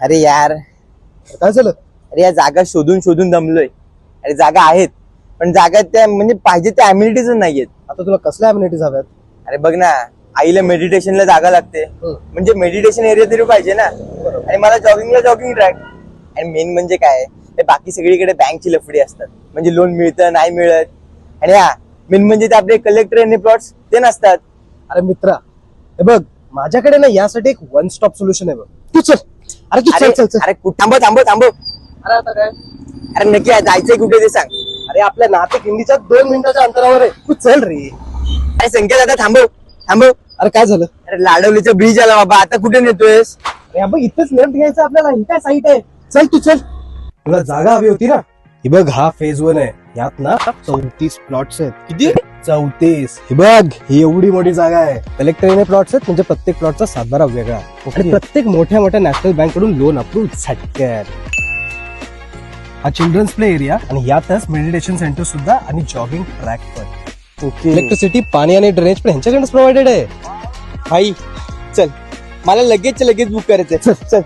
अरे यार, काय झालं? अरे या जागा शोधून शोधून दमलोय. अरे जागा आहेत पण जागा त्या म्हणजे पाहिजे त्या अम्युनिटीज नाहीयेत. आता तुला कसल्या अम्युनिटीज हव्यात? अरे बघ ना, आईला मेडिटेशनला जागा लागते, म्हणजे मेडिटेशन एरिया तरी पाहिजे ना. आणि मला जॉगिंग ट्रॅक. आणि मेन म्हणजे काय, ते बाकी सगळीकडे बँकची लफडी असतात, म्हणजे लोन मिळतं नाही मिळत. आणि हा मेन म्हणजे ते आपले कलेक्टर आणि प्लॉट्स ते नसतात. अरे मित्रा, हे बग, माझ्याकडे ना यासाठी एक वन स्टॉप सोल्युशन आहे बघ. तू चल. अरे तू अरे चल चल चल. अरे थांबव थांबव थांबव. अरे आता काय? अरे नक्की जायचंय कुठे ते सांग. अरे आपल्या नाशिक इंदीच्या 2 मिनिटाच्या अंतरावर आहे. तू चल रे. अरे संकेत आता थांबव थांबव. अरे काय झालं? अरे लाडवलीचा ब्रिज आला बाबा, आता कुठे नेतोयस? अरे बघ, इथेच लेफ्ट घ्यायचं आपल्याला. ही काय साईट आहे? चल तू चल. तुला जागा हवी होती ना? ही बघ, हा फेज 1 आहे. यात ना 34 प्लॉट्स आहेत. किती? 34. ही बघ, ही एवढी मोठी जागा आहे. कलेक्टरीने प्लॉट्स आहेत, म्हणजे प्रत्येक प्लॉटचा सातबारा वेगळा. आणि प्रत्येक मोठ्या मोठ्या नॅशनल बँक कडून लोन अप्रूव्ह झटक्यात. हा चिल्ड्रन्स प्ले एरिया आणि यातच मेडिटेशन सेंटर सुद्धा आणि जॉगिंग ट्रॅक पण. इलेक्ट्रिसिटी, पाणी आणि ड्रेनेज पण ह्यांच्याकडेच प्रोव्हाइडेड आहे. भाई चल, मला लगेच बुक करायचंय. चल चल.